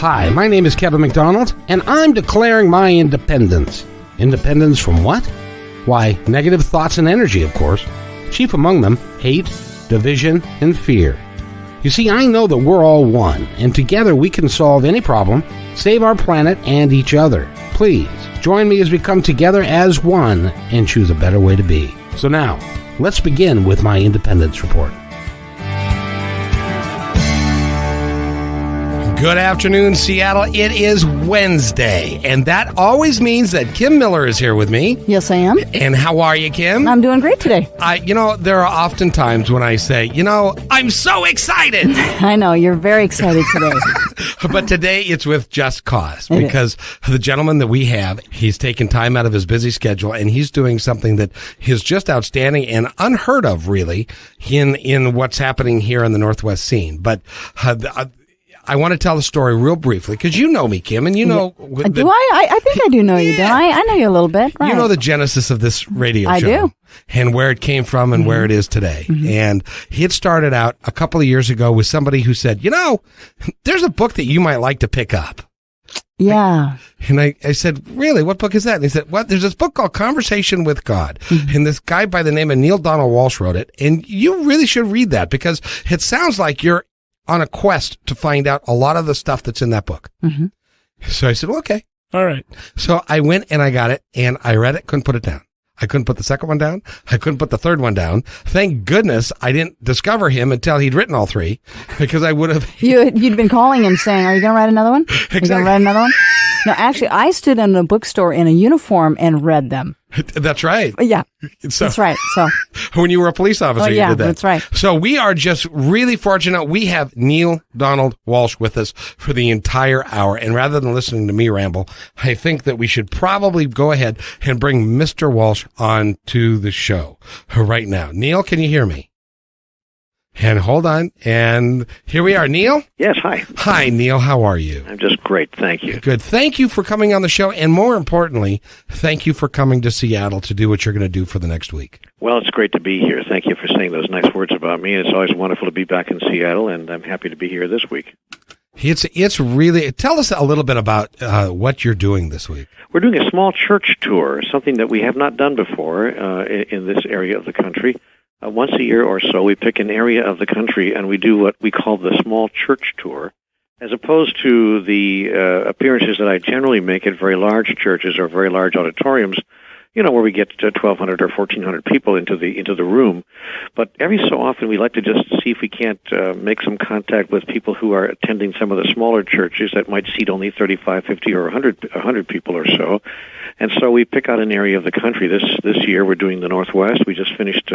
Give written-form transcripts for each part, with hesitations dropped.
Hi, my name is Kevin McDonald, and I'm declaring my independence. Independence from what? Why, negative thoughts and energy, of course. Chief among them, hate, division, and fear. You see, I know that we're all one, and together we can solve any problem, save our planet and each other. Please, join me as we come together as one and choose a better way to be. So now, let's begin with my independence report. Good afternoon, Seattle. It is Wednesday, and that always means that Kim Miller is here with me. Yes, I am. And how are you, Kim? I'm doing great today. There are often times when I say, I'm so excited. I know, you're very excited today. But today it's with just cause, because the gentleman that we have, he's taken time out of his busy schedule, and he's doing something that is just outstanding and unheard of, really, in what's happening here in the Northwest scene. But I want to tell the story real briefly, because you know me, Kim, and you know... Do I? I think I do know you, don't I? I know you a little bit. Right. You know the genesis of this radio show. I do. And where it came from and where it is today. Mm-hmm. And he had started out a couple of years ago with somebody who said, there's a book that you might like to pick up. Yeah. And I said, really? What book is that? And he said, there's this book called Conversation with God. Mm-hmm. And this guy by the name of Neale Walsh wrote it. And you really should read that, because it sounds like you're on a quest to find out a lot of the stuff that's in that book. Mm-hmm. So I said, well, okay. All right. So I went and I got it and I read it, couldn't put it down. I couldn't put the second one down. I couldn't put the third one down. Thank goodness I didn't discover him until he'd written all three, because I would have... You'd been calling him saying, are you going to write another one? Exactly. Are you going to write another one? No, actually, I stood in a bookstore in a uniform and read them. That's right. Yeah, that's right. So when you were a police officer, you did that. That's right. So we are just really fortunate. We have Neale Walsh with us for the entire hour. And rather than listening to me ramble, I think that we should probably go ahead and bring Mr. Walsh on to the show right now. Neale, can you hear me? And hold on. And here we are. Neale? Yes, hi. Hi, Neale. How are you? I'm just great. Thank you. Good. Thank you for coming on the show. And more importantly, thank you for coming to Seattle to do what you're going to do for the next week. Well, it's great to be here. Thank you for saying those nice words about me. It's always wonderful to be back in Seattle, and I'm happy to be here this week. It's really... Tell us a little bit about what you're doing this week. We're doing a small church tour, something that we have not done before in this area of the country. Once a year or so, we pick an area of the country and we do what we call the small church tour, as opposed to the appearances that I generally make at very large churches or very large auditoriums, where we get 1,200 or 1,400 people into the room. But every so often, we like to just see if we can't make some contact with people who are attending some of the smaller churches that might seat only 35, 50, or 100 people or so. And so we pick out an area of the country. This year, we're doing the Northwest. We just finished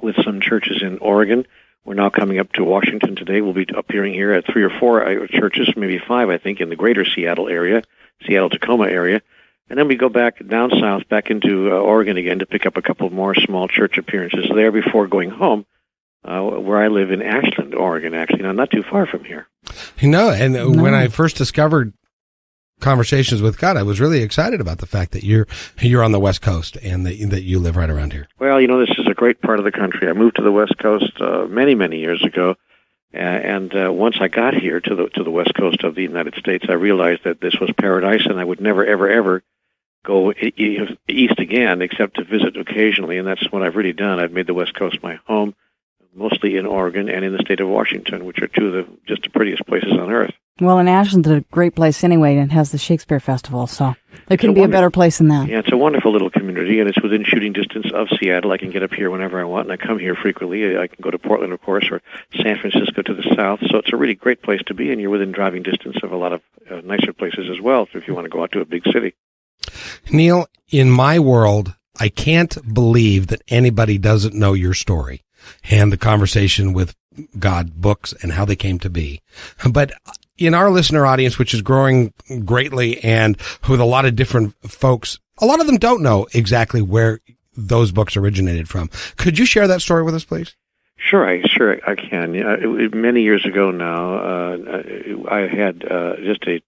with some churches in Oregon. We're now coming up to Washington today. We'll be appearing here at 3 or 4 churches, maybe 5, I think, in the greater Seattle area, Seattle-Tacoma area. And then we go back down south, back into Oregon again to pick up a couple more small church appearances there before going home, where I live in Ashland, Oregon, actually. Now, not too far from here. When I first discovered Conversations with God, I was really excited about the fact that you're on the West Coast and that you live right around here. Well, this is a great part of the country. I moved to the West Coast many, many years ago, and once I got here to the West Coast of the United States, I realized that this was paradise, and I would never, ever, ever go east again, except to visit occasionally, and that's what I've really done. I've made the West Coast my home, mostly in Oregon and in the state of Washington, which are two of the prettiest places on earth. Well, and Ashland's a great place anyway, and it has the Shakespeare Festival, so there couldn't be a better place than that. Yeah, it's a wonderful little community, and it's within shooting distance of Seattle. I can get up here whenever I want, and I come here frequently. I can go to Portland, of course, or San Francisco to the south, so it's a really great place to be, and you're within driving distance of a lot of nicer places as well, if you want to go out to a big city. Neale, in my world, I can't believe that anybody doesn't know your story and the Conversation with God books and how they came to be. But in our listener audience, which is growing greatly and with a lot of different folks, a lot of them don't know exactly where those books originated from. Could you share that story with us, please? Sure, I can. Many years ago now, I had just a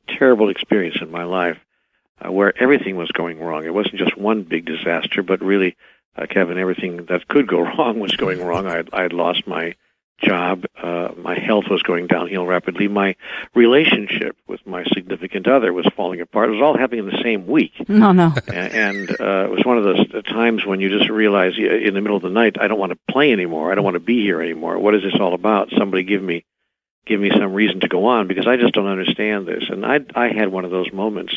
terrible experience in my life where everything was going wrong. It wasn't just one big disaster, but really, Kevin, everything that could go wrong was going wrong. I had lost my job. My health was going downhill rapidly. My relationship with my significant other was falling apart. It was all happening in the same week. No. And it was one of those times when you just realize in the middle of the night, I don't want to play anymore. I don't want to be here anymore. What is this all about? Somebody give me some reason to go on, because I just don't understand this. And I had one of those moments.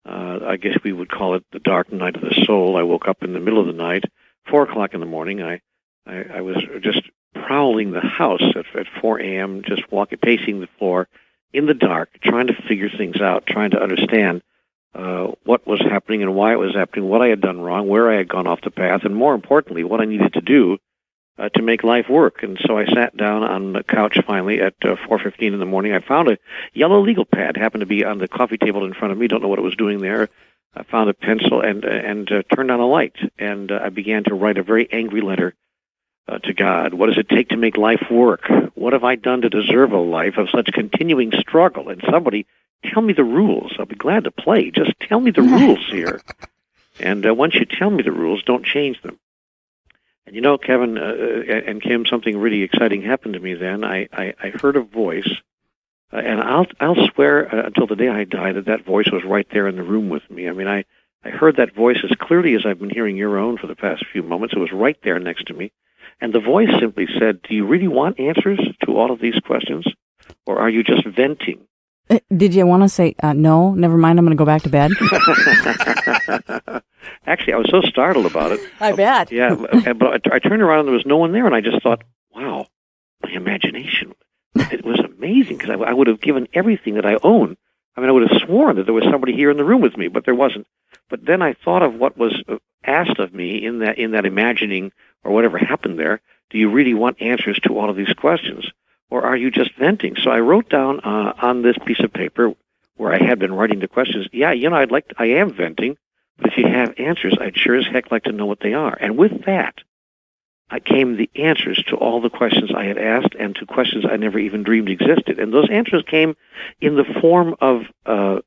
I guess we would call it the dark night of the soul. I woke up in the middle of the night, 4 o'clock in the morning. I was just prowling the house at 4 a.m., just pacing the floor in the dark, trying to figure things out, trying to understand what was happening and why it was happening, what I had done wrong, where I had gone off the path, and more importantly, what I needed to do to make life work. And so I sat down on the couch finally at 4:15 in the morning. I found a yellow legal pad, happened to be on the coffee table in front of me. Don't know what it was doing there. I found a pencil and turned on a light, and I began to write a very angry letter to God. What does it take to make life work? What have I done to deserve a life of such continuing struggle? And somebody tell me the rules. I'll be glad to play. Just tell me the rules here. And once you tell me the rules, don't change them. And you know, Kevin and Kim, something really exciting happened to me then. I heard a voice, and I'll swear until the day I die that voice was right there in the room with me. I mean, I heard that voice as clearly as I've been hearing your own for the past few moments. It was right there next to me. And the voice simply said, do you really want answers to all of these questions, or are you just venting? Did you want to say, no, never mind, I'm going to go back to bed? Actually, I was so startled about it. I bet. Yeah, but I turned around and there was no one there, and I just thought, wow, my imagination. It was amazing, because I would have given everything that I own. I mean, I would have sworn that there was somebody here in the room with me, but there wasn't. But then I thought of what was asked of me in that imagining or whatever happened there. Do you really want answers to all of these questions, or are you just venting? So I wrote down on this piece of paper where I had been writing the questions, yeah, you know, I am venting, but if you have answers, I'd sure as heck like to know what they are. And with that, came the answers to all the questions I had asked and to questions I never even dreamed existed. And those answers came in the form of,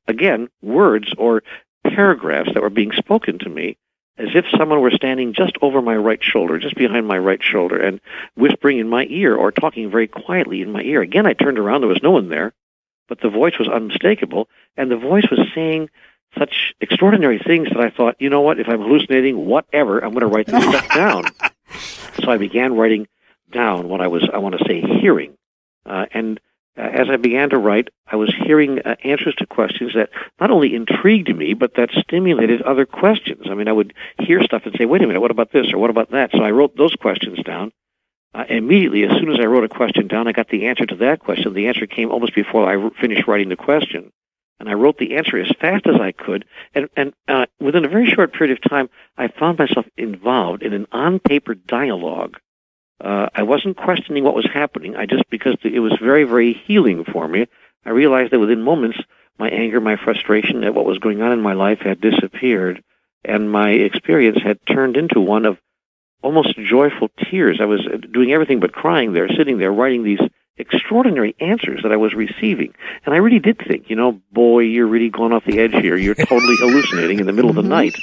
again, words or paragraphs that were being spoken to me as if someone were standing just over my right shoulder, just behind my right shoulder, and whispering in my ear or talking very quietly in my ear. Again, I turned around. There was no one there, but the voice was unmistakable, and the voice was saying such extraordinary things that I thought, you know what, if I'm hallucinating, whatever, I'm going to write this stuff down. So I began writing down what I want to say, hearing. And as I began to write, I was hearing answers to questions that not only intrigued me, but that stimulated other questions. I mean, I would hear stuff and say, wait a minute, what about this or what about that? So I wrote those questions down. Immediately, as soon as I wrote a question down, I got the answer to that question. The answer came almost before I finished writing the question. And I wrote the answer as fast as I could. And within a very short period of time, I found myself involved in an on-paper dialogue. I wasn't questioning what was happening. Because it was very, very healing for me, I realized that within moments, my anger, my frustration at what was going on in my life had disappeared, and my experience had turned into one of almost joyful tears. I was doing everything but crying there, sitting there, writing these extraordinary answers that I was receiving. And I really did think, you know, boy, you're really going off the edge here. You're totally hallucinating in the middle of the night.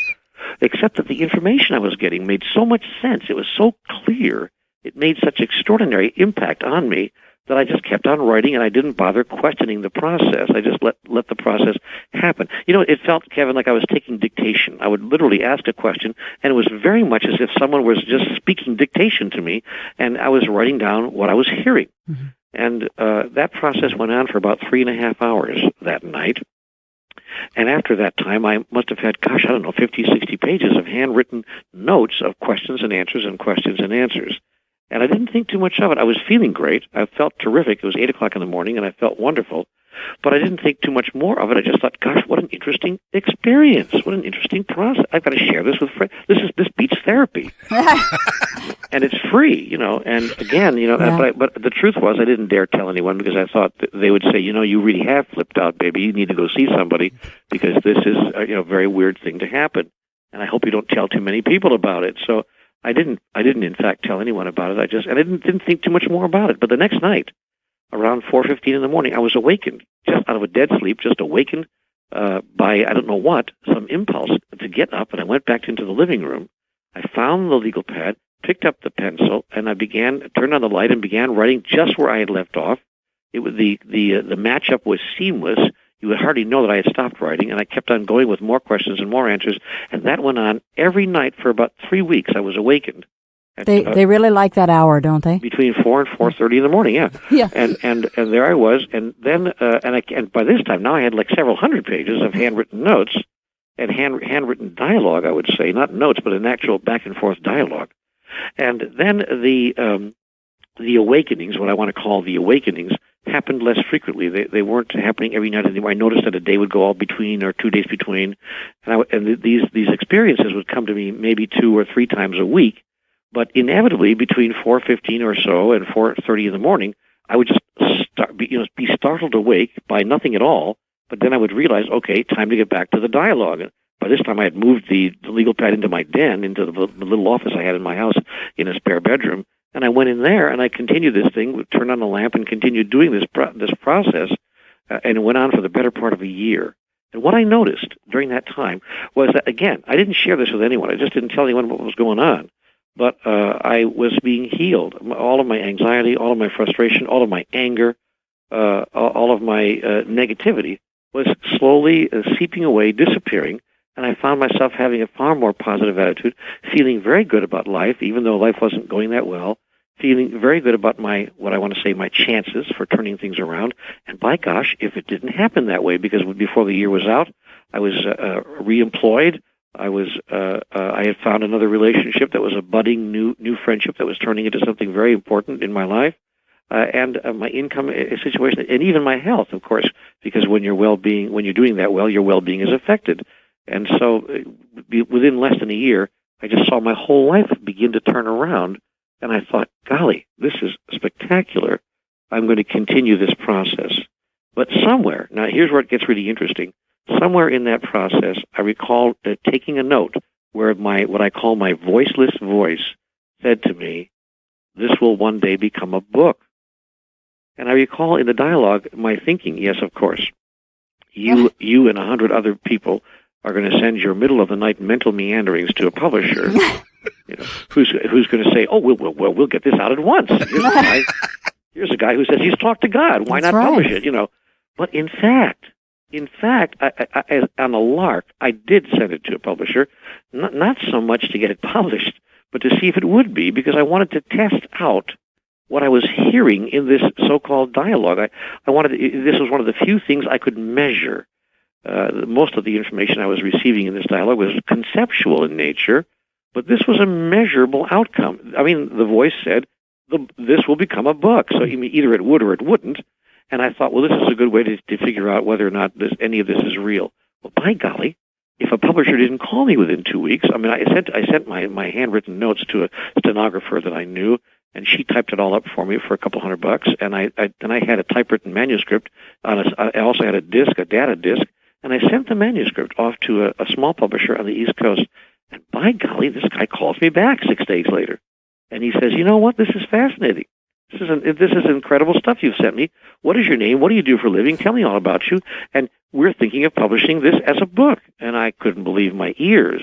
Except that the information I was getting made so much sense. It was so clear. It made such extraordinary impact on me that I just kept on writing, and I didn't bother questioning the process. I just let the process happen. You know, it felt, Kevin, like I was taking dictation. I would literally ask a question, and it was very much as if someone was just speaking dictation to me, and I was writing down what I was hearing. Mm-hmm. And that process went on for about 3.5 hours that night. And after that time, I must have had, 50, 60 pages of handwritten notes of questions and answers and questions and answers. And I didn't think too much of it. I was feeling great. I felt terrific. It was 8 o'clock in the morning, and I felt wonderful. But I didn't think too much more of it. I just thought, gosh, what an interesting experience. What an interesting process. I've got to share this with friends. This beats therapy. And it's free, you know. And again, you know, yeah. But the truth was I didn't dare tell anyone because I thought they would say, you know, you really have flipped out, baby. You need to go see somebody because this is a very weird thing to happen. And I hope you don't tell too many people about it. So I didn't in fact tell anyone about it. I didn't think too much more about it. But the next night, around 4:15 in the morning, I was awakened, just out of a dead sleep, just awakened by, I don't know what, some impulse to get up, and I went back into the living room. I found the legal pad, picked up the pencil, and I turned on the light and began writing just where I had left off. It was the matchup was seamless. You would hardly know that I had stopped writing, and I kept on going with more questions and more answers, and that went on every night for about 3 weeks. I was awakened. They really like that hour, don't they? Between 4 and 4:30 in the morning, yeah. Yeah. And there I was, and then and by this time now I had like several hundred pages of handwritten notes and handwritten dialogue. I would say, not notes, but an actual back and forth dialogue. And then the awakenings, what I want to call the awakenings, happened less frequently. They weren't happening every night anymore. I noticed that a day would go all between or 2 days between, and these experiences would come to me maybe 2 or 3 times a week. But inevitably, between 4:15 or so and 4:30 in the morning, I would just be startled awake by nothing at all. But then I would realize, okay, time to get back to the dialogue. And by this time, I had moved the legal pad into my den, into the little office I had in my house in a spare bedroom. And I went in there, and I continued this thing, turned on the lamp, and continued doing this process. And it went on for the better part of a year. And what I noticed during that time was that, again, I didn't share this with anyone. I just didn't tell anyone what was going on. But I was being healed. All of my anxiety, all of my frustration, all of my anger, all of my negativity was slowly seeping away, disappearing, and I found myself having a far more positive attitude, feeling very good about life, even though life wasn't going that well, feeling very good about my chances for turning things around. And by gosh, if it didn't happen that way, because before the year was out, I was reemployed. I had found another relationship that was a budding new friendship that was turning into something very important in my life, and my income situation, and even my health, of course, because when you're doing that well, your well-being is affected. And so, within less than a year, I just saw my whole life begin to turn around, and I thought, golly, this is spectacular. I'm going to continue this process. But somewhere, now here's where it gets really interesting. Somewhere in that process, I recall taking a note where what I call my voiceless voice said to me, "This will one day become a book." And I recall in the dialogue my thinking, yes, of course, you and 100 other people are going to send your middle of the night mental meanderings to a publisher, who's going to say, "Oh, we'll get this out at once." Here's a guy who says he's talked to God. Why not publish it? But in fact, I, on a lark, I did send it to a publisher, not so much to get it published, but to see if it would be, because I wanted to test out what I was hearing in this so-called dialogue. This was one of the few things I could measure. Most of the information I was receiving in this dialogue was conceptual in nature, but this was a measurable outcome. I mean, the voice said, this will become a book, so either it would or it wouldn't. And I thought, well, this is a good way to figure out whether or not any of this is real. Well, by golly, if a publisher didn't call me within 2 weeks, I sent my handwritten notes to a stenographer that I knew, and she typed it all up for me for a couple $100. And I had a typewritten manuscript I also had a data disc, and I sent the manuscript off to a small publisher on the East Coast. And by golly, this guy calls me back 6 days later, and he says, "You know what? This is fascinating. This is incredible stuff you've sent me. What is your name? What do you do for a living? Tell me all about you. And we're thinking of publishing this as a book." And I couldn't believe my ears.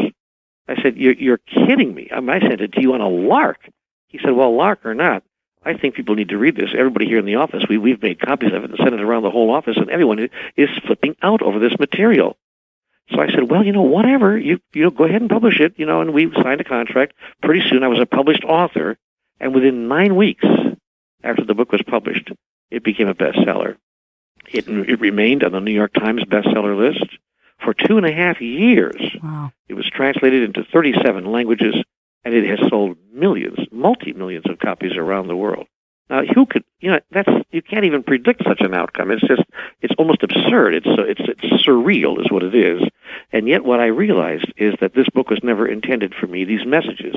I said, "You're kidding me. I sent it to you on a lark." He said, "Well, lark or not, I think people need to read this. Everybody here in the office, we've made copies of it and sent it around the whole office, and everyone is flipping out over this material." So I said, "Well, whatever. You go ahead and publish it." And we signed a contract. Pretty soon I was a published author, and within 9 weeks after the book was published, it became a bestseller. It remained on the New York Times bestseller list for 2.5 years. Wow. It was translated into 37 languages, and it has sold multi-millions of copies around the world. Now, who could, you can't even predict such an outcome. It's almost absurd. It's surreal is what it is. And yet what I realized is that this book was never intended for me. These messages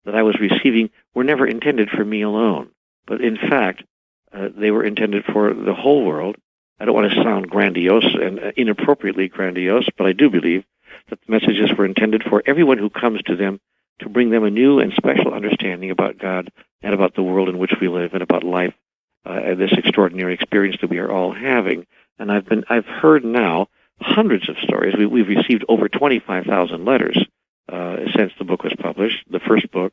that I was receiving were never intended for me alone. But in fact, they were intended for the whole world. I don't want to sound grandiose and inappropriately grandiose, but I do believe that the messages were intended for everyone who comes to them, to bring them a new and special understanding about God and about the world in which we live and about life, and this extraordinary experience that we are all having. And I've heard now hundreds of stories. We've received over 25,000 letters since the book was published, the first book.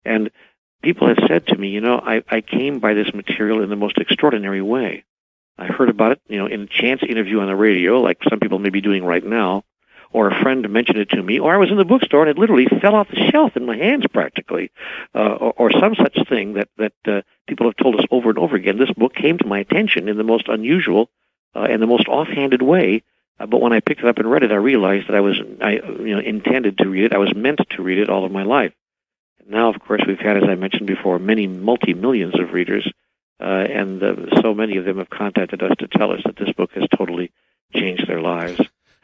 And people have said to me, I came by this material in the most extraordinary way. I heard about it, in a chance interview on the radio, like some people may be doing right now, or a friend mentioned it to me, or I was in the bookstore and it literally fell off the shelf in my hands practically, or some such thing that people have told us over and over again. This book came to my attention in the most unusual and the most offhanded way. But when I picked it up and read it, I realized that I intended to read it. I was meant to read it all of my life. Now, of course, we've had, as I mentioned before, many multi-millions of readers, and so many of them have contacted us to tell us that this book has totally changed their lives.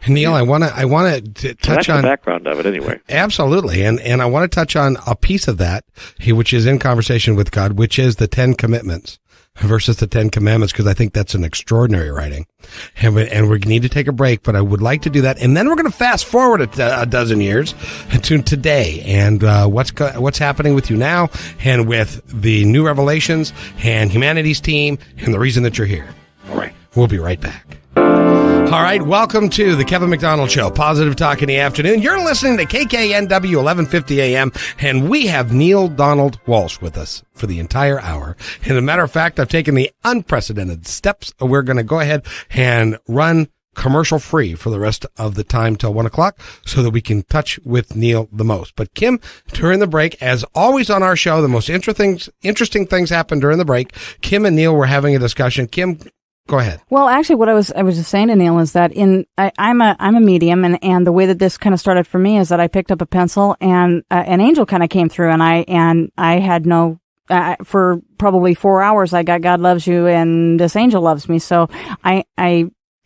Neale, I want to touch on the background of it anyway. Absolutely, and I want to touch on a piece of that, which is in conversation with God, which is the 10 Commitments versus the 10 Commandments, because I think that's an extraordinary writing. And we need to take a break, but I would like to do that. And then we're going to fast forward a dozen years to today and what's happening with you now and with the new revelations and Humanity's Team and the reason that you're here. All right. We'll be right back. All right, welcome to the Kevin McDonald Show, Positive Talk in the Afternoon. You're listening to KKNW 1150 AM, and we have Neale Donald Walsh with us for the entire hour. And as a matter of fact, I've taken the unprecedented steps. We're going to go ahead and run commercial free for the rest of the time till 1 o'clock so that we can touch with Neale the most. But Kim, during the break, as always on our show, the most interesting things happen during the break. Kim and Neale were having a discussion. Kim, go ahead. Well, actually, what I was just saying to Neale is that I'm a medium, and the way that this kind of started for me is that I picked up a pencil and an angel kind of came through, and I had no. For probably 4 hours, I got God loves you and this angel loves me. So I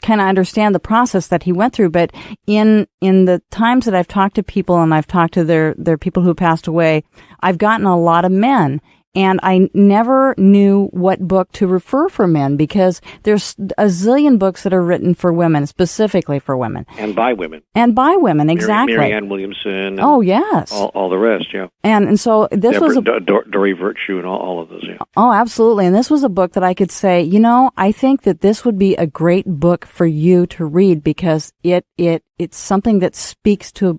kind of understand the process that he went through. But in the times that I've talked to people and I've talked to their people who passed away, I've gotten a lot of men. And I never knew what book to refer for men because there's a zillion books that are written for women, specifically for women. And by women. Exactly. Marianne Williamson. Oh, yes. All the rest, yeah. And so this was Dory Virtue and all of those, yeah. Oh, absolutely. And this was a book that I could say, I think that this would be a great book for you to read because it's something that speaks to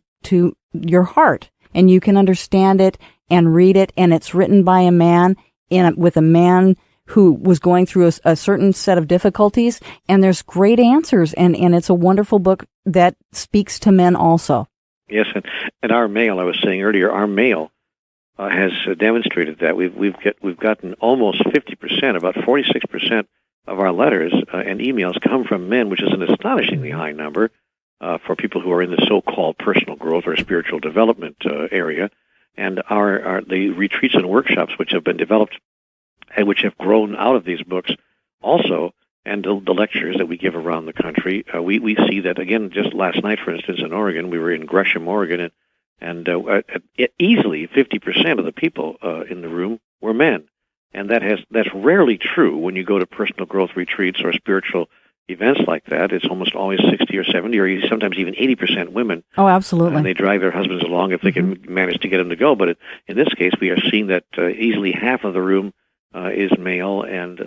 your heart and you can understand it and read it, and it's written by a man with a man who was going through a certain set of difficulties, and there's great answers, and it's a wonderful book that speaks to men also. Yes, and our mail, I was saying earlier, our mail has demonstrated that we've gotten almost 50%, about 46% of our letters and emails come from men, which is an astonishingly high number for people who are in the so-called personal growth or spiritual development area. And the retreats and workshops which have been developed and which have grown out of these books also, and the lectures that we give around the country, we see that, again, just last night, for instance, in Oregon, we were in Gresham, Oregon, and easily 50% of the people in the room were men. And that's rarely true when you go to personal growth retreats or spiritual events like that. It's almost always 60 or 70 or sometimes even 80% women. Oh, absolutely. And they drive their husbands along if they can manage to get them to go. But in this case, we are seeing that easily half of the room is male, and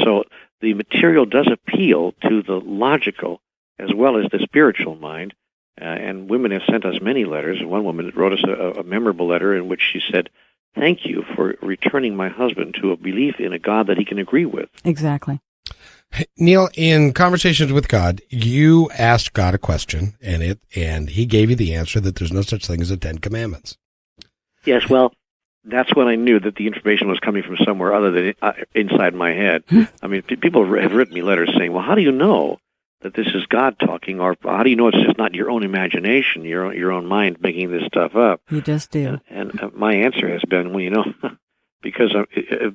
so the material does appeal to the logical as well as the spiritual mind. And women have sent us many letters. One woman wrote us a memorable letter in which she said, "Thank you for returning my husband to a belief in a God that he can agree with." Exactly. Neale, in Conversations with God, you asked God a question, and he gave you the answer that there's no such thing as the 10 Commandments. Yes, well, that's when I knew that the information was coming from somewhere other than inside my head. I mean, people have written me letters saying, well, how do you know that this is God talking, or how do you know it's just not your own imagination, your own mind making this stuff up? You just do. And my answer has been, well, because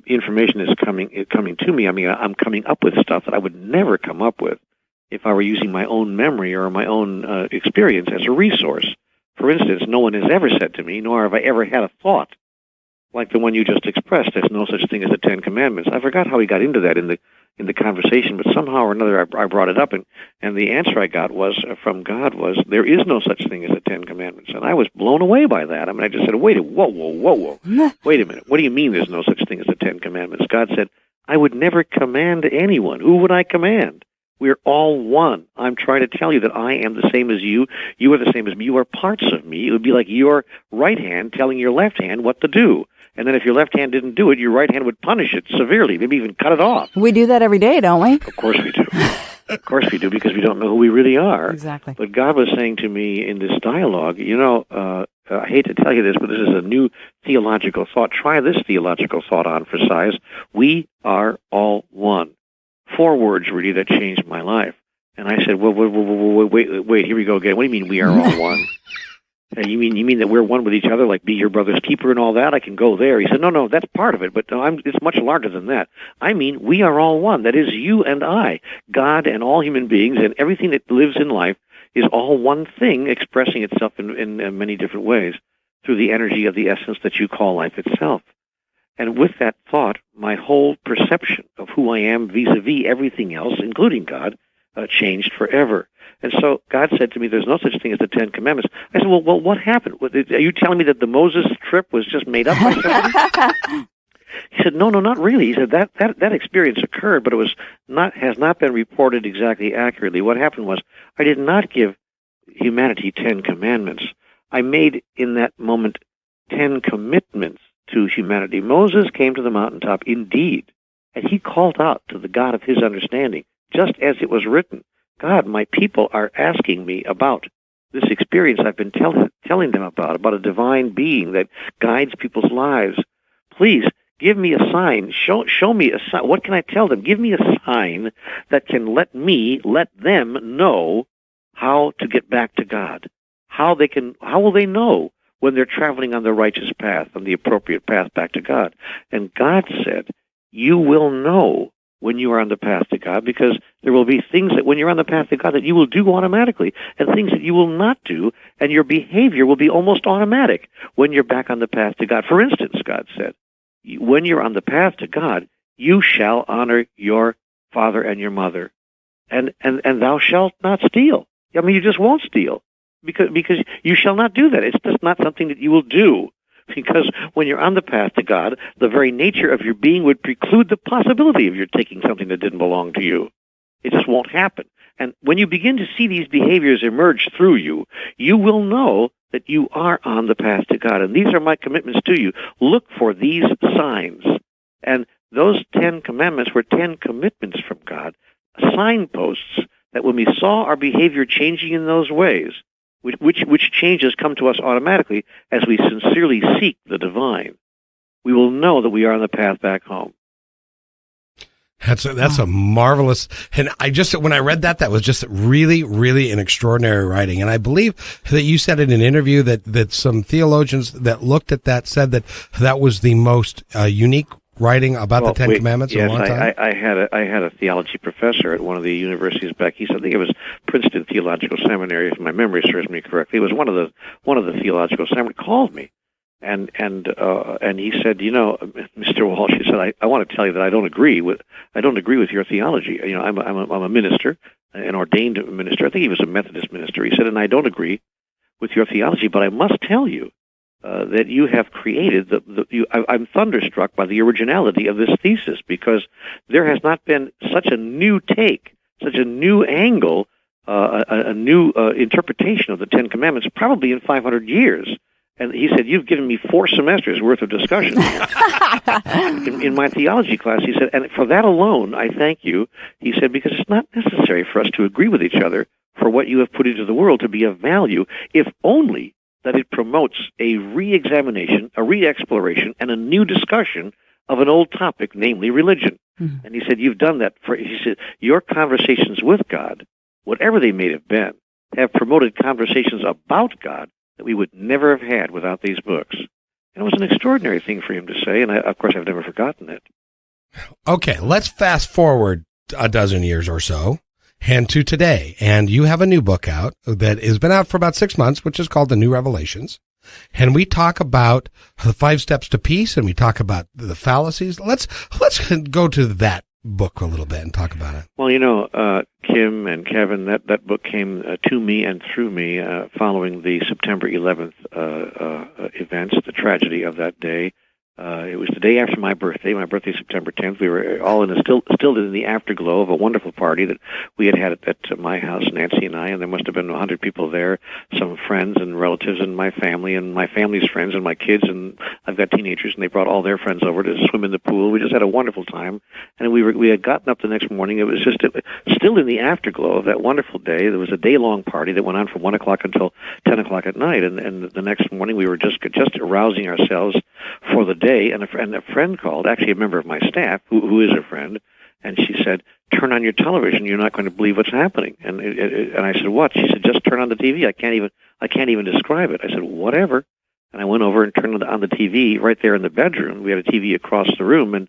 information is coming to me. I mean, I'm coming up with stuff that I would never come up with if I were using my own memory or my own experience as a resource. For instance, no one has ever said to me, nor have I ever had a thought like the one you just expressed. There's no such thing as the 10 Commandments. I forgot how we got into that in the conversation, but somehow or another I brought it up, and the answer I got was from God was, there is no such thing as the 10 Commandments. And I was blown away by that. I mean, I just said, whoa. Wait a minute. What do you mean there's no such thing as the 10 Commandments? God said, I would never command anyone. Who would I command? We're all one. I'm trying to tell you that I am the same as you. You are the same as me. You are parts of me. It would be like your right hand telling your left hand what to do. And then if your left hand didn't do it, your right hand would punish it severely, maybe even cut it off. We do that every day, don't we? Of course we do. Of course we do, because we don't know who we really are. Exactly. But God was saying to me in this dialogue, I hate to tell you this, but this is a new theological thought. Try this theological thought on for size. We are all one. 4 words, really, that changed my life. And I said, wait, here we go again. What do you mean we are all one? You mean that we're one with each other, like be your brother's keeper and all that? I can go there. He said, no, that's part of it, but no, it's much larger than that. I mean, we are all one. That is you and I. God and all human beings and everything that lives in life is all one thing, expressing itself in many different ways through the energy of the essence that you call life itself. And with that thought, my whole perception of who I am vis-a-vis everything else, including God, changed forever. And so God said to me, there's no such thing as the 10 Commandments. I said, well, what happened? Are you telling me that the Moses trip was just made up by somebody? He said, no, not really. He said, that experience occurred, but has not been reported exactly accurately. What happened was, I did not give humanity 10 commandments. I made, in that moment, 10 commitments to humanity. Moses came to the mountaintop, indeed, and he called out to the God of his understanding, just as it was written. God, my people are asking me about this experience I've been telling them about a divine being that guides people's lives. Please, give me a sign. Show me a sign. What can I tell them? Give me a sign that can let them know how to get back to God. How will they know when they're traveling on the righteous path, on the appropriate path back to God? And God said, you will know when you are on the path to God, because there will be things that when you're on the path to God that you will do automatically, and things that you will not do, and your behavior will be almost automatic when you're back on the path to God. For instance, God said, when you're on the path to God, you shall honor your father and your mother, and thou shalt not steal. I mean, you just won't steal, because you shall not do that. It's just not something that you will do. Because when you're on the path to God, the very nature of your being would preclude the possibility of your taking something that didn't belong to you. It just won't happen. And when you begin to see these behaviors emerge through you, you will know that you are on the path to God. And these are my commitments to you. Look for these signs. And those 10 commandments were 10 commitments from God, signposts that when we saw our behavior changing in those ways, which changes come to us automatically as we sincerely seek the divine, we will know that we are on the path back home. That's a marvelous, and when I read that was just really, really an extraordinary writing. And I believe that you said in an interview that some theologians that looked at that said that was the most unique writing about the Ten Commandments in a long time. I had a theology professor at one of the universities back east. I think it was Princeton Theological Seminary, if my memory serves me correctly. It was one of the theological seminary called me, and he said, Mr. Walsh, he said, I want to tell you that I don't agree with your theology. I'm a minister, an ordained minister. I think he was a Methodist minister. He said, and I don't agree with your theology, but I must tell you that you have created I'm thunderstruck by the originality of this thesis, because there has not been such a new take, such a new angle, a new interpretation of the 10 Commandments probably in 500 years. And he said, you've given me 4 semesters worth of discussion in my theology class. He said, and for that alone, I thank you. He said, because it's not necessary for us to agree with each other for what you have put into the world to be of value, if only that it promotes a re-examination, a re-exploration, and a new discussion of an old topic, namely religion. Mm-hmm. And he said, you've done that. He said, your conversations with God, whatever they may have been, have promoted conversations about God that we would never have had without these books. And it was an extraordinary thing for him to say, and of course I've never forgotten it. Okay, let's fast forward a dozen years or so, and to today. And you have a new book out that has been out for about 6 months, which is called The New Revelations. And we talk about the 5 steps to peace, and we talk about the fallacies. Let's go to that book a little bit and talk about it. Well, Kim and Kevin, that book came to me and through me following the September 11th events, the tragedy of that day. It was the day after my birthday. My birthday, September 10th. We were all still in the afterglow of a wonderful party that we had at my house, Nancy and I, and there must have been 100 people there, some friends and relatives and my family's friends and my kids, and I've got teenagers, and they brought all their friends over to swim in the pool. We just had a wonderful time, and we had gotten up the next morning. It was just still in the afterglow of that wonderful day. There was a day-long party that went on from 1 o'clock until 10 o'clock at night, and the next morning we were just arousing ourselves for the day, and a friend called, actually a member of my staff, who is a friend, and she said, "Turn on your television. You're not going to believe what's happening." And I said, "What?" She said, "Just turn on the TV. I can't even describe it." I said, "Whatever." And I went over and turned on the TV right there in the bedroom. We had a TV across the room, and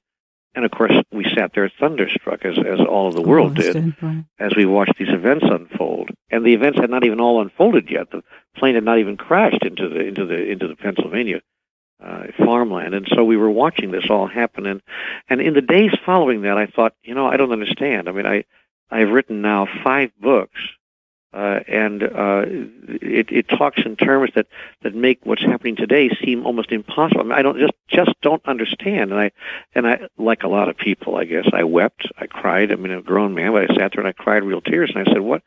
of course we sat there thunderstruck, as all of the world did, as we watched these events unfold. And the events had not even all unfolded yet. The plane had not even crashed into the Pennsylvania farmland, and so we were watching this all happen. And in the days following that, I thought, I don't understand. I mean, I've written now 5 books, and it talks in terms that make what's happening today seem almost impossible. I mean, I don't just don't understand. And I like a lot of people, I guess, I wept, I cried. I mean, I'm a grown man, but I sat there and I cried real tears. And I said, what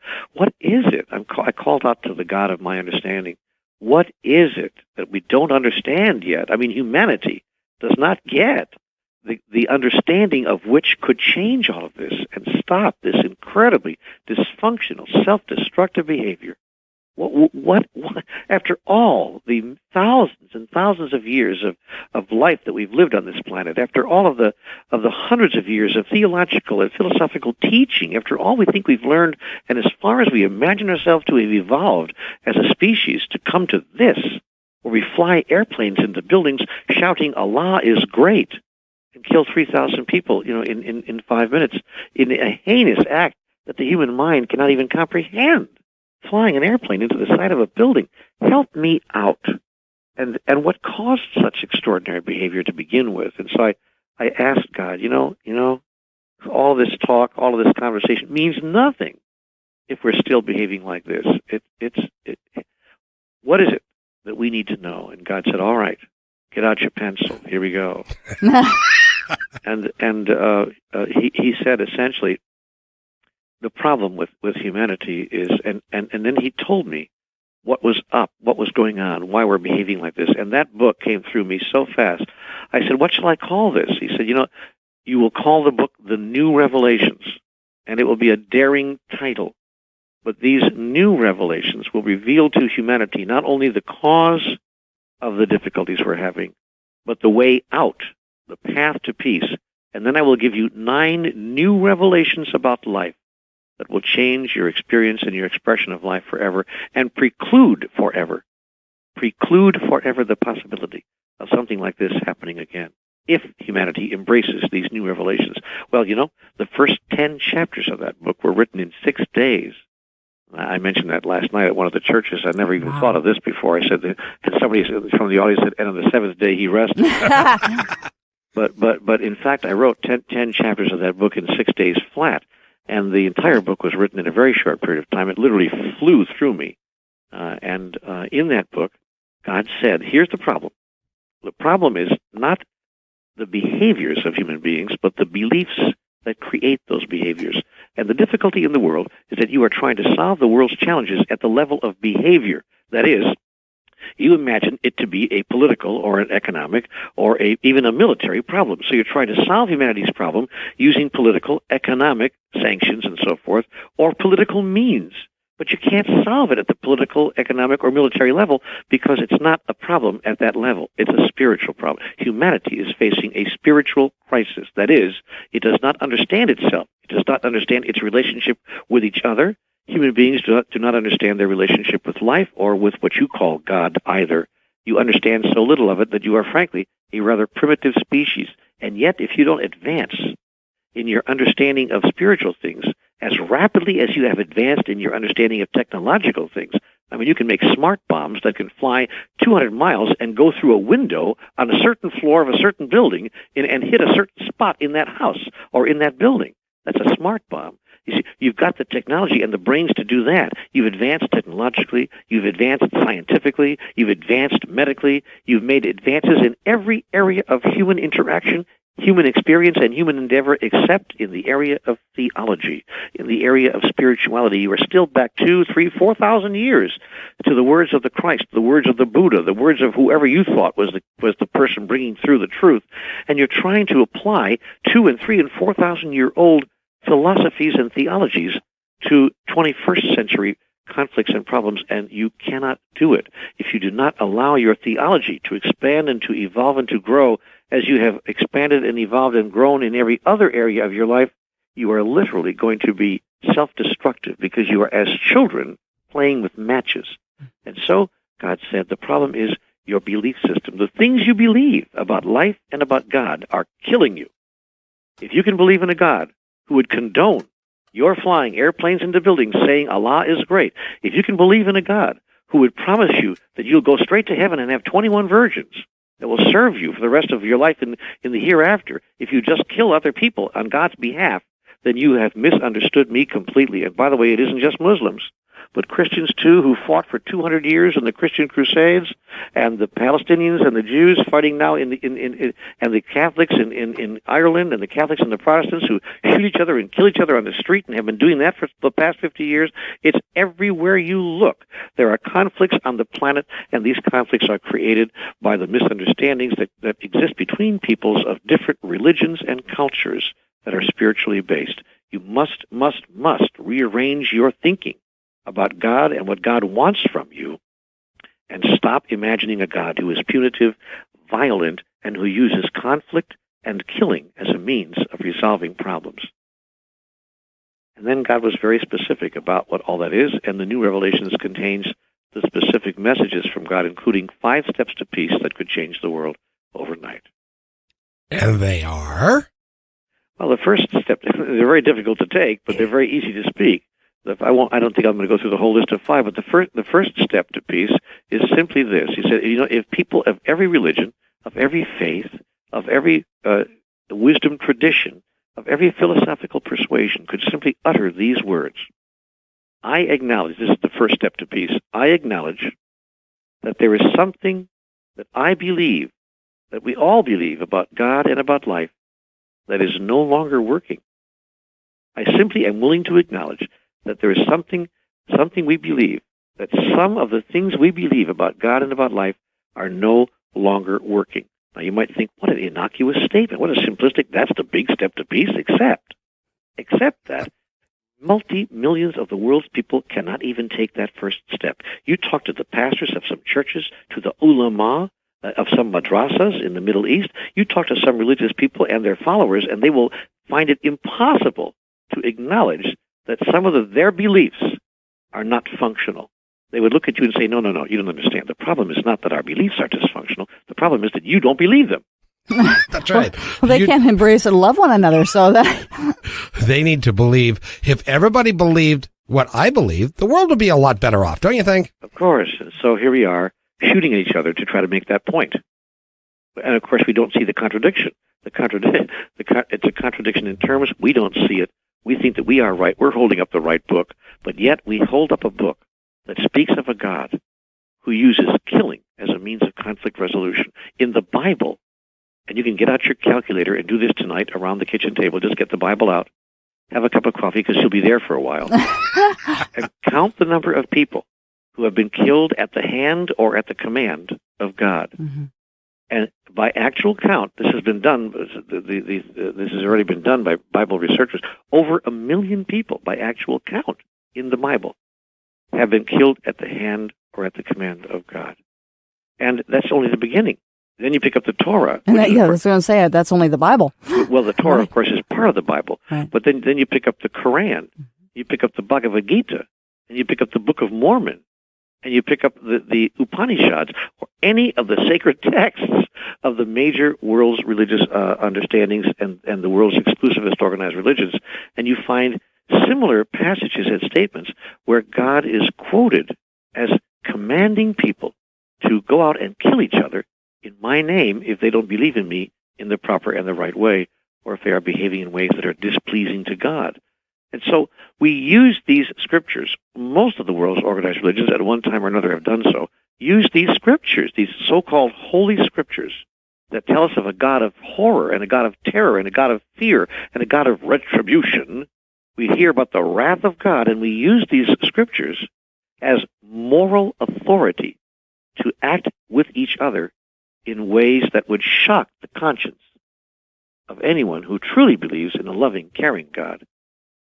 is it? I called out to the God of my understanding. What is it that we don't understand yet? I mean, humanity does not get the understanding of which could change all of this and stop this incredibly dysfunctional, self-destructive behavior. What after all the thousands and thousands of years of life that we've lived on this planet, after all of the hundreds of years of theological and philosophical teaching, after all we think we've learned, and as far as we imagine ourselves to have evolved as a species to come to this, where we fly airplanes into buildings shouting Allah is great and kill 3,000 people, in 5 minutes, in a heinous act that the human mind cannot even comprehend. Flying an airplane into the side of a building. Help me out. And what caused such extraordinary behavior to begin with? And so I asked God, all this talk, all of this conversation means nothing if we're still behaving like this. What is it that we need to know? And God said, "All right, get out your pencil. Here we go." and he said essentially, the problem with humanity is, and then he told me what was up, what was going on, why we're behaving like this. And that book came through me so fast. I said, "What shall I call this?" He said, "You will call the book The New Revelations, and it will be a daring title. But these new revelations will reveal to humanity not only the cause of the difficulties we're having, but the way out, the path to peace. And then I will give you 9 new revelations about life that will change your experience and your expression of life forever, and preclude forever the possibility of something like this happening again, if humanity embraces these new revelations." Well, the first 10 chapters of that book were written in 6 days. I mentioned that last night at one of the churches. I never even thought of this before. I said that, and somebody from the audience said, "And on the 7th day he rested." But in fact, I wrote 10 chapters of that book in 6 days flat. And the entire book was written in a very short period of time. It literally flew through me. And in that book, God said, here's the problem. The problem is not the behaviors of human beings, but the beliefs that create those behaviors. And the difficulty in the world is that you are trying to solve the world's challenges at the level of behavior. That is, you imagine it to be a political or an economic or even a military problem. So you're trying to solve humanity's problem using political, economic sanctions and so forth, or political means. But you can't solve it at the political, economic, or military level because it's not a problem at that level. It's a spiritual problem. Humanity is facing a spiritual crisis. That is, it does not understand itself. It does not understand its relationship with each other. Human beings do not understand their relationship with life or with what you call God either. You understand so little of it that you are, frankly, a rather primitive species. And yet, if you don't advance in your understanding of spiritual things as rapidly as you have advanced in your understanding of technological things, I mean, you can make smart bombs that can fly 200 miles and go through a window on a certain floor of a certain building and hit a certain spot in that house or in that building. That's a smart bomb. You see, you've got the technology and the brains to do that. You've advanced technologically, you've advanced scientifically, you've advanced medically, you've made advances in every area of human interaction, human experience, and human endeavor, except in the area of theology, in the area of spirituality. You are still back 2,000, 3,000, 4,000 years to the words of the Christ, the words of the Buddha, the words of whoever you thought was the person bringing through the truth, and you're trying to apply 2,000 and 3,000 and 4,000 year old philosophies and theologies to 21st century conflicts and problems, and you cannot do it if you do not allow your theology to expand and to evolve and to grow as you have expanded and evolved and grown in every other area of your life. You are literally going to be self-destructive because you are as children playing with matches. And so God said the problem is your belief system. The things you believe about life and about God are killing you. If you can believe in a God who would condone your flying airplanes into buildings saying Allah is great, if you can believe in a God who would promise you that you'll go straight to heaven and have 21 virgins that will serve you for the rest of your life in the hereafter, if you just kill other people on God's behalf, then you have misunderstood me completely. And by the way, it isn't just Muslims, but Christians too, who fought for 200 years in the Christian Crusades, and the Palestinians and the Jews fighting now and the Catholics in Ireland, and the Catholics and the Protestants who shoot each other and kill each other on the street and have been doing that for the past 50 years. It's everywhere you look. There are conflicts on the planet, and these conflicts are created by the misunderstandings that exist between peoples of different religions and cultures that are spiritually based. You must rearrange your thinking about God and what God wants from you, and stop imagining a God who is punitive, violent, and who uses conflict and killing as a means of resolving problems. And then God was very specific about what all that is, and the New Revelations contains the specific messages from God, including 5 steps to peace that could change the world overnight. And they are? Well, the first step, they're very difficult to take, but they're very easy to speak. I don't think I'm going to go through the whole list of 5, but the first step to peace is simply this. He said, if people of every religion, of every faith, of every wisdom tradition, of every philosophical persuasion could simply utter these words, I acknowledge, this is the first step to peace, I acknowledge that there is something that I believe, that we all believe about God and about life, that is no longer working. I simply am willing to acknowledge that there is something we believe, that some of the things we believe about God and about life are no longer working. Now you might think, what an innocuous statement, what a simplistic, that's the big step to peace, except that multi-millions of the world's people cannot even take that first step. You talk to the pastors of some churches, to the ulama of some madrasas in the Middle East, you talk to some religious people and their followers, and they will find it impossible to acknowledge that some of their beliefs are not functional. They would look at you and say, no, you don't understand. The problem is not that our beliefs are dysfunctional. The problem is that you don't believe them. That's right. Well, they can't embrace and love one another, so that... They need to believe. If everybody believed what I believe, the world would be a lot better off, don't you think? Of course. So here we are, shooting at each other to try to make that point. And of course, we don't see the contradiction. It's a contradiction in terms. We don't see it. We think that we are right. We're holding up the right book, but yet we hold up a book that speaks of a God who uses killing as a means of conflict resolution. In the Bible, and you can get out your calculator and do this tonight around the kitchen table, just get the Bible out, have a cup of coffee because you'll be there for a while, and count the number of people who have been killed at the hand or at the command of God. Mm-hmm. And by actual count, this has been done. This has already been done by Bible researchers. Over 1 million people, by actual count, in the Bible, have been killed at the hand or at the command of God. And that's only the beginning. Then you pick up the Torah. And I was going to say that's only the Bible. Well, the Torah, right, of course, is part of the Bible. Right. But then you pick up the Quran, you pick up the Bhagavad Gita, and you pick up the Book of Mormon, and you pick up the Upanishads, or any of the sacred texts of the major world's religious understandings and the world's exclusivist organized religions, and you find similar passages and statements where God is quoted as commanding people to go out and kill each other in my name if they don't believe in me in the proper and the right way, or if they are behaving in ways that are displeasing to God. And so we use these scriptures. Most of the world's organized religions at one time or another have done so. Use these scriptures, these so-called holy scriptures that tell us of a God of horror and a God of terror and a God of fear and a God of retribution. We hear about the wrath of God, and we use these scriptures as moral authority to act with each other in ways that would shock the conscience of anyone who truly believes in a loving, caring God.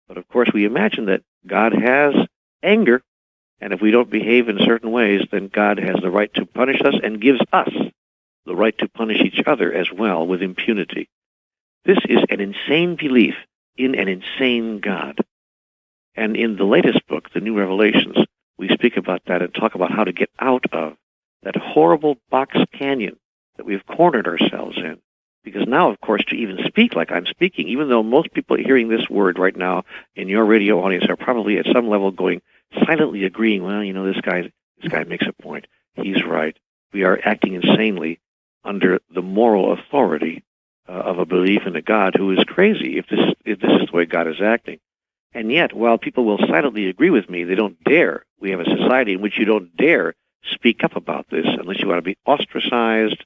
But of course, we imagine that God has anger, and if we don't behave in certain ways, then God has the right to punish us and gives us the right to punish each other as well with impunity. This is an insane belief in an insane God. And in the latest book, The New Revelations, we speak about that and talk about how to get out of that horrible box canyon that we've cornered ourselves in. Because now, of course, to even speak like I'm speaking, even though most people hearing this word right now in your radio audience are probably at some level going silently agreeing, well, you know, this guy makes a point. He's right. We are acting insanely under the moral authority of a belief in a God who is crazy if this is the way God is acting. And yet, while people will silently agree with me, they don't dare. We have a society in which you don't dare speak up about this unless you want to be ostracized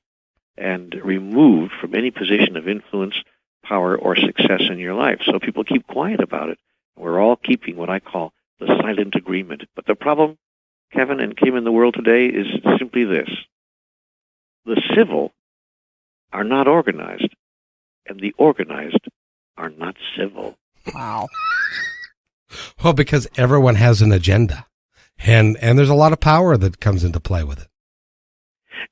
and removed from any position of influence, power, or success in your life. So people keep quiet about it. We're all keeping what I call the silent agreement. But the problem, Kevin and Kim, in the world today is simply this. The civil are not organized, and the organized are not civil. Wow. Well, because everyone has an agenda, and there's a lot of power that comes into play with it.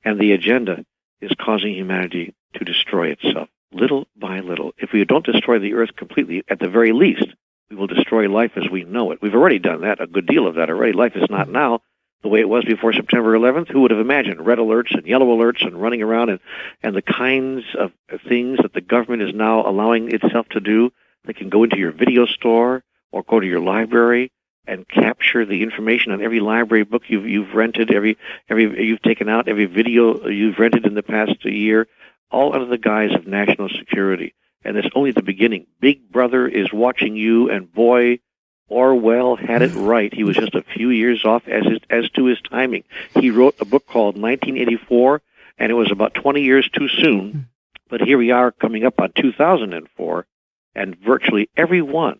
And the agenda is causing humanity to destroy itself, little by little. If we don't destroy the earth completely, at the very least, we will destroy life as we know it. We've already done that, a good deal of that already. Life is not now the way it was before September 11th. Who would have imagined red alerts and yellow alerts and running around and the kinds of things that the government is now allowing itself to do? They can go into your video store or go to your library and capture the information on every library book you've rented, every you've taken out, every video you've rented in the past year, all under the guise of national security. And it's only the beginning. Big Brother is watching you, and boy, Orwell had it right. He was just a few years off as to his timing. He wrote a book called 1984, and it was about 20 years too soon. But here we are coming up on 2004, and virtually every one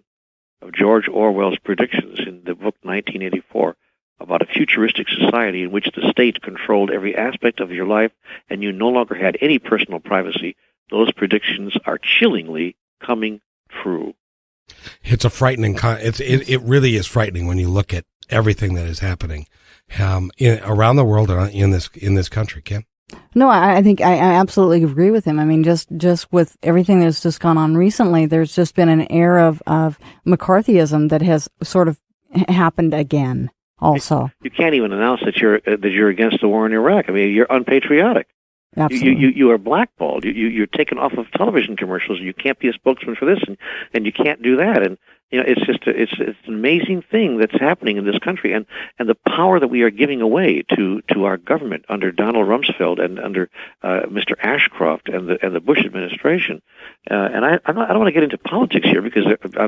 of George Orwell's predictions in the book 1984 about a futuristic society in which the state controlled every aspect of your life and you no longer had any personal privacy, those predictions are chillingly coming true. It's a frightening. It really is frightening when you look at everything that is happening around the world and in this country, Kim. No, I think I absolutely agree with him. I mean, just with everything that's just gone on recently, there's just been an air of McCarthyism that has sort of happened again. Also, you can't even announce that you're against the war in Iraq. I mean, you're unpatriotic. Absolutely. You are blackballed. You're taken off of television commercials. You can't be a spokesman for this, and you can't do that. And you know, it's just it's an amazing thing that's happening in this country, and the power that we are giving away to our government under Donald Rumsfeld and under Mr. Ashcroft and the Bush administration. And I don't want to get into politics here because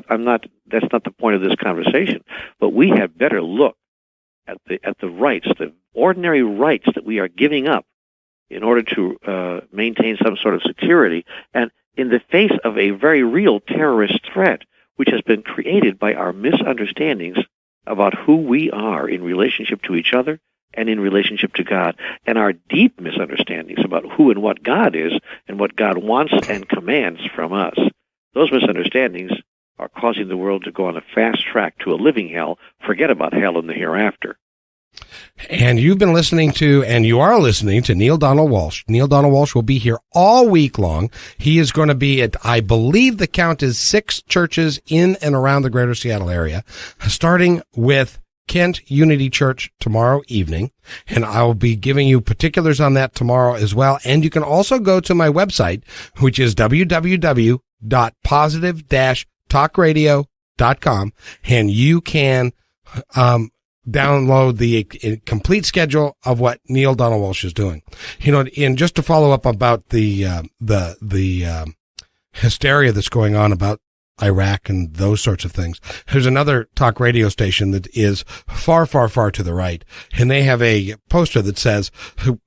I'm not. That's not the point of this conversation. But we have better look at the rights, the ordinary rights that we are giving up in order to maintain some sort of security, and in the face of a very real terrorist threat, which has been created by our misunderstandings about who we are in relationship to each other and in relationship to God, and our deep misunderstandings about who and what God is and what God wants and commands from us. Those misunderstandings are causing the world to go on a fast track to a living hell. Forget about hell in the hereafter. And you've been listening to, and you are listening to Neale Donald Walsh. Neale Donald Walsh will be here all week long. He is going to be at, I believe the count is 6 churches in and around the greater Seattle area, starting with Kent Unity Church tomorrow evening. And I will be giving you particulars on that tomorrow as well. And you can also go to my website, which is www.positive-talkradio.com, and you can, download the complete schedule of what Neale Donald Walsh is doing. You know, and just to follow up about the hysteria that's going on about Iraq and those sorts of things. There's another talk radio station that is far, far, far to the right, and they have a poster that says,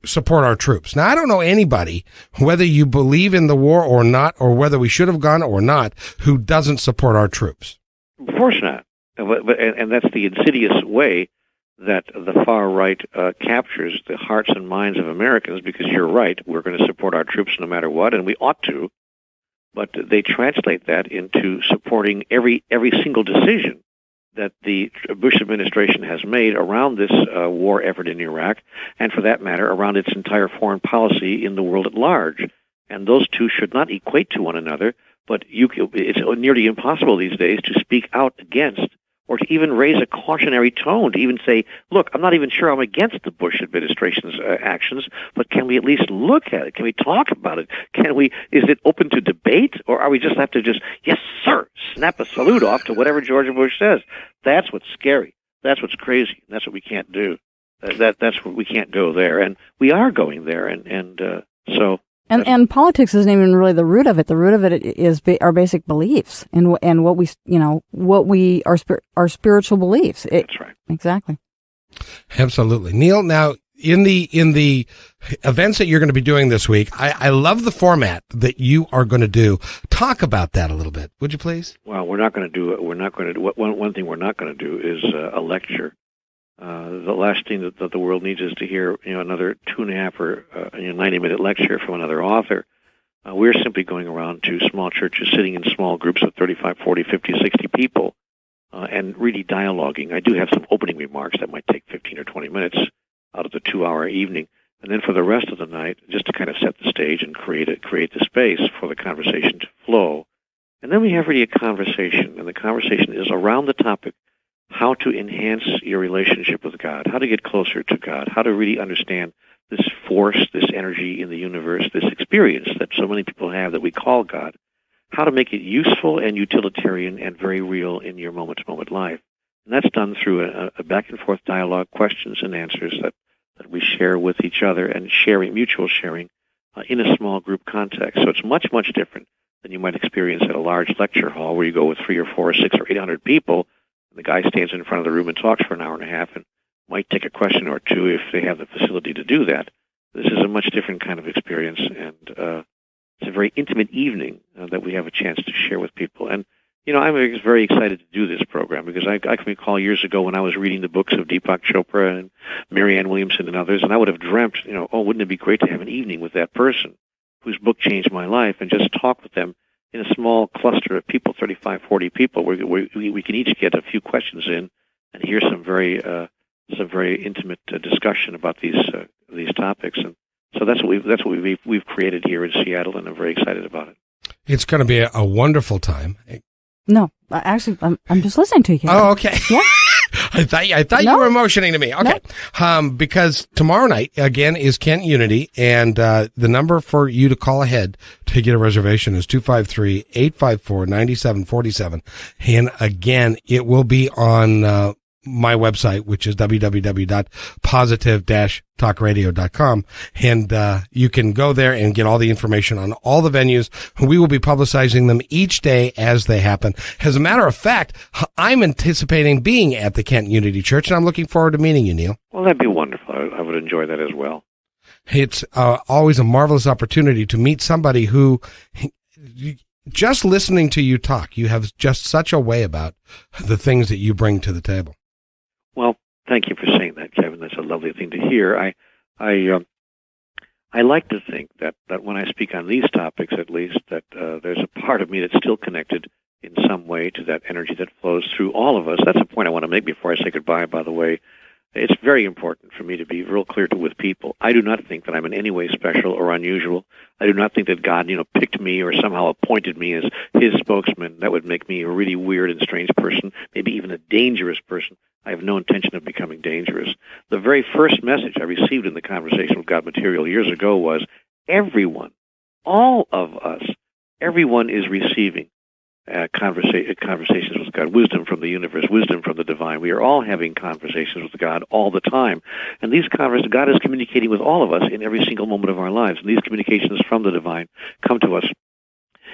support our troops. Now, I don't know anybody, whether you believe in the war or not, or whether we should have gone or not, who doesn't support our troops. Of course not. And that's the insidious way that the far right captures the hearts and minds of Americans, because you're right, we're going to support our troops no matter what, and we ought to. But they translate that into supporting every single decision that the Bush administration has made around this war effort in Iraq, and for that matter, around its entire foreign policy in the world at large. And those two should not equate to one another, but it's nearly impossible these days to speak out against, or to even raise a cautionary tone, to even say, look, I'm not even sure I'm against the Bush administration's actions, but can we at least look at it? Can we talk about it? Is it open to debate, or are we just have to just, yes, sir, snap a salute off to whatever George Bush says? That's what's scary. That's what's crazy. That's what we can't do. That's what we can't go there. And we are going there, so... And politics isn't even really the root of it. The root of it is our basic beliefs and what we our spiritual beliefs. That's right. Exactly. Absolutely. Neale, now in the events that you're going to be doing this week, I love the format that you are going to do. Talk about that a little bit, would you please? Well, we're not going to do it. One thing we're not going to do is a lecture. The last thing that the world needs is to hear, another 2.5 or 90-minute lecture from another author. We're simply going around to small churches, sitting in small groups of 35, 40, 50, 60 people, and really dialoguing. I do have some opening remarks that might take 15 or 20 minutes out of the 2-hour evening, and then for the rest of the night, just to kind of set the stage and create the space for the conversation to flow. And then we have really a conversation, and the conversation is around the topic: how to enhance your relationship with God, how to get closer to God, how to really understand this force, this energy in the universe, this experience that so many people have that we call God, how to make it useful and utilitarian and very real in your moment-to-moment life. And that's done through a back-and-forth dialogue, questions and answers that we share with each other, and mutual sharing in a small group context. So it's much, much different than you might experience at a large lecture hall where you go with 3 or 4 or 6 or 800 people. The guy stands in front of the room and talks for an hour and a half and might take a question or two if they have the facility to do that. This is a much different kind of experience, and it's a very intimate evening that we have a chance to share with people. And, I'm very excited to do this program because I can recall years ago when I was reading the books of Deepak Chopra and Marianne Williamson and others, and I would have dreamt, wouldn't it be great to have an evening with that person whose book changed my life, and just talk with them in a small cluster of people, 35, 40 people, where we can each get a few questions in and hear some very intimate discussion about these topics. And so that's what we've created here in Seattle, and I'm very excited about it. It's going to be a wonderful time. No, actually, I'm just listening to you. Oh, okay. Yeah. I thought you were emotioning to me. Okay. No. Because tomorrow night, again, is Kent Unity, and the number for you to call ahead to get a reservation is 253-854-9747. And again, it will be on my website, which is www.positive-talkradio.com. And you can go there and get all the information on all the venues. We will be publicizing them each day as they happen. As a matter of fact, I'm anticipating being at the Kent Unity Church, and I'm looking forward to meeting you, Neale. Well, that'd be wonderful. I would enjoy that as well. It's always a marvelous opportunity to meet somebody who, just listening to you talk, you have just such a way about the things that you bring to the table. Well, thank you for saying that, Kevin. That's a lovely thing to hear. I like to think that when I speak on these topics, at least, that there's a part of me that's still connected in some way to that energy that flows through all of us. That's a point I want to make before I say goodbye, by the way. It's very important for me to be real clear with people. I do not think that I'm in any way special or unusual. I do not think that God, picked me or somehow appointed me as his spokesman. That would make me a really weird and strange person, maybe even a dangerous person. I have no intention of becoming dangerous. The very first message I received in the Conversation with God material years ago was, everyone, all of us, everyone is receiving conversations with God, wisdom from the universe, wisdom from the divine. We are all having conversations with God all the time. And these conversations, God is communicating with all of us in every single moment of our lives. And these communications from the divine come to us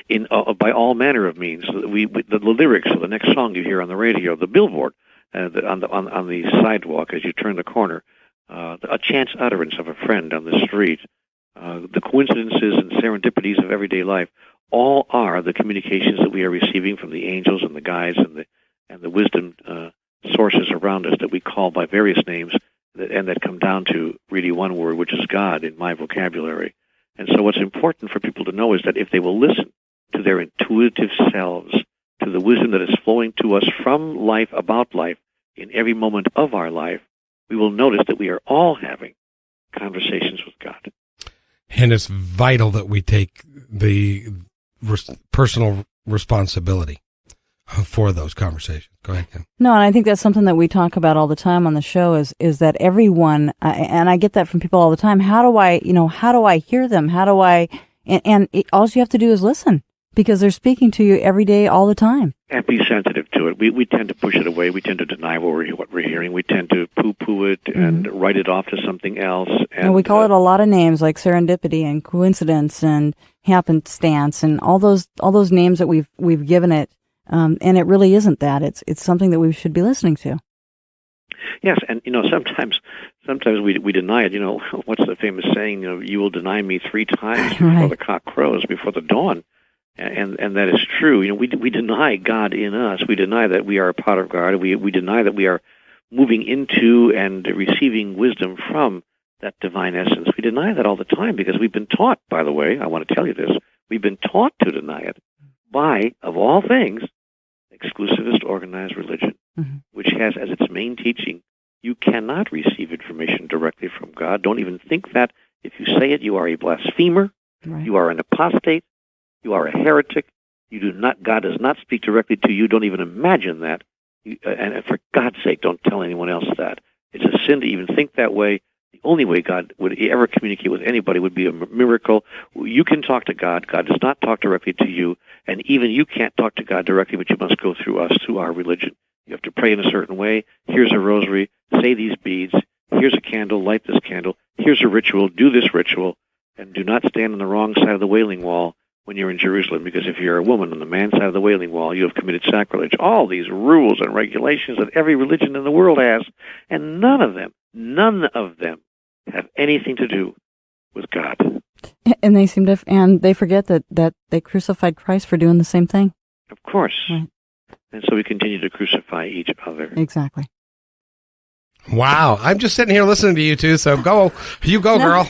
in by all manner of means. The lyrics of the next song you hear on the radio, the billboard on the sidewalk as you turn the corner, a chance utterance of a friend on the street, the coincidences and serendipities of everyday life, all are the communications that we are receiving from the angels and the guides and the wisdom sources around us that we call by various names, and that come down to really one word, which is God in my vocabulary. And so what's important for people to know is that if they will listen to their intuitive selves, to the wisdom that is flowing to us from life, about life, in every moment of our life, we will notice that we are all having conversations with God. And it's vital that we take the personal responsibility for those conversations. Go ahead, Kim. No, and I think that's something that we talk about all the time on the show is that everyone, and I get that from people all the time, how do I hear them? All you have to do is listen, because they're speaking to you every day, all the time. And be sensitive to it. We tend to push it away. We tend to deny what we're hearing. We tend to poo-poo it and write it off to something else. And we call it a lot of names like serendipity and coincidence and happenstance and all those names that we've given it. And it really isn't that. It's something that we should be listening to. Yes, and sometimes we deny it. What's the famous saying? You will deny me 3 times before the cock crows, before the dawn. And that is true. We deny God in us. We deny that we are a part of God. We deny that we are moving into and receiving wisdom from that divine essence. We deny that all the time because we've been taught, by the way, I want to tell you this, we've been taught to deny it by, of all things, exclusivist organized religion, which has as its main teaching, you cannot receive information directly from God. Don't even think that. If you say it, you are a blasphemer. Right. You are an apostate. You are a heretic. God does not speak directly to you. Don't even imagine that. And for God's sake, don't tell anyone else that. It's a sin to even think that way. The only way God would ever communicate with anybody would be a miracle. You can talk to God. God does not talk directly to you. And even you can't talk to God directly, but you must go through us, through our religion. You have to pray in a certain way. Here's a rosary. Say these beads. Here's a candle. Light this candle. Here's a ritual. Do this ritual. And do not stand on the wrong side of the Wailing Wall when you're in Jerusalem, because if you're a woman on the man's side of the Wailing Wall, you have committed sacrilege. All these rules and regulations that every religion in the world has, and none of them have anything to do with God. And they seem to, and they forget that they crucified Christ for doing the same thing. Of course. Right. And so we continue to crucify each other. Exactly. Wow. I'm just sitting here listening to you two, so go, girl.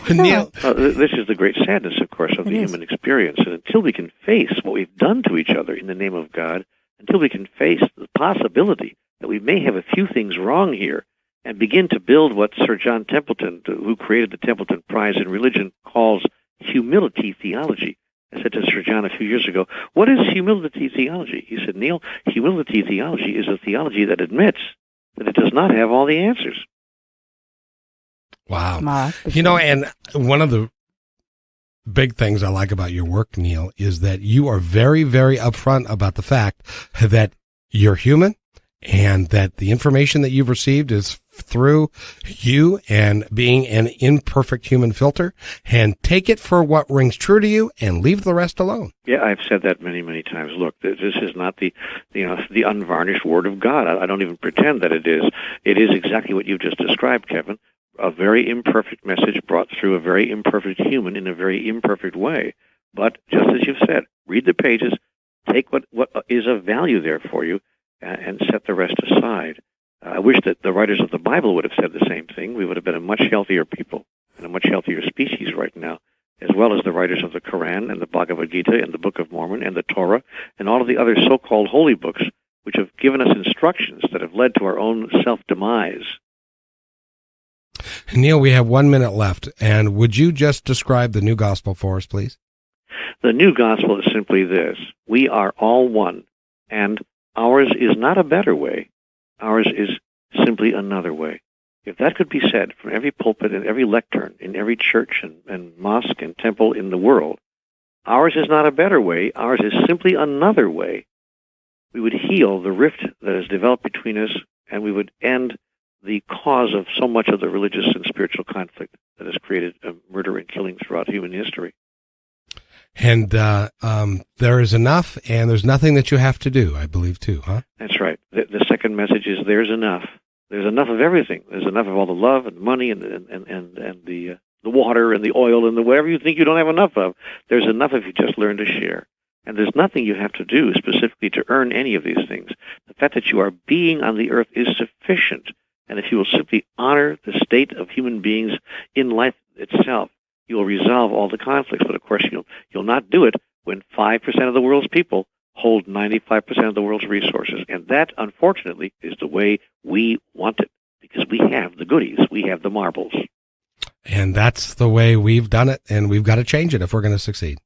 Neale. This is the great sadness, of course, of the human experience. And until we can face what we've done to each other in the name of God, until we can face the possibility that we may have a few things wrong here, and begin to build what Sir John Templeton, who created the Templeton Prize in Religion, calls humility theology. I said to Sir John a few years ago, what is humility theology? He said, Neale, humility theology is a theology that admits that it does not have all the answers. Wow. And one of the big things I like about your work, Neale, is that you are very, very upfront about the fact that you're human and that the information that you've received is through you and being an imperfect human filter, and take it for what rings true to you and leave the rest alone. Yeah, I've said that many, many times. Look, this is not the unvarnished word of God. I don't even pretend that it is. It is exactly what you've just described, Kevin. A very imperfect message brought through a very imperfect human in a very imperfect way. But just as you've said, read the pages, take what is of value there for you, and set the rest aside. I wish that the writers of the Bible would have said the same thing. We would have been a much healthier people and a much healthier species right now, as well as the writers of the Quran and the Bhagavad Gita and the Book of Mormon and the Torah and all of the other so-called holy books, which have given us instructions that have led to our own self-demise. Neale, we have 1 minute left, and would you just describe the new gospel for us, please? The new gospel is simply this. We are all one, and ours is not a better way. Ours is simply another way. If that could be said from every pulpit and every lectern in every church and mosque and temple in the world, ours is not a better way, ours is simply another way, we would heal the rift that has developed between us, and we would end the cause of so much of the religious and spiritual conflict that has created murder and killing throughout human history. And there is enough, and there's nothing that you have to do, I believe, too, huh? That's right. The second message is there's enough. There's enough of everything. There's enough of all the love and the money and the water and the oil and the whatever you think you don't have enough of. There's enough if you just learn to share. And there's nothing you have to do specifically to earn any of these things. The fact that you are being on the earth is sufficient. And if you will simply honor the state of human beings in life itself, you will resolve all the conflicts. But of course, you'll not do it when 5% of the world's people hold 95% of the world's resources. And that, unfortunately, is the way we want it, because we have the goodies. We have the marbles. And that's the way we've done it, and we've got to change it if we're going to succeed.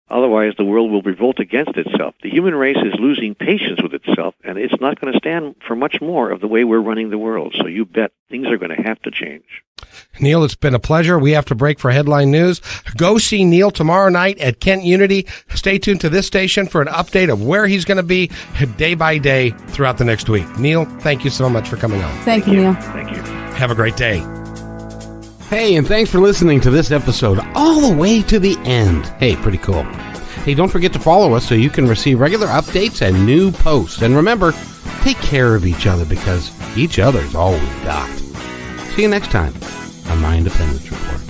Otherwise, the world will revolt against itself. The human race is losing patience with itself, and it's not going to stand for much more of the way we're running the world. So you bet things are going to have to change. Neale, it's been a pleasure. We have to break for headline news. Go see Neale tomorrow night at Kent Unity. Stay tuned to this station for an update of where he's going to be day by day throughout the next week. Neale, thank you so much for coming on. Thank you, Neale. Thank you. Have a great day. Hey, and thanks for listening to this episode all the way to the end. Hey, pretty cool. Hey, don't forget to follow us so you can receive regular updates and new posts. And remember, take care of each other, because each other's all we've got. See you next time on My Independence Report.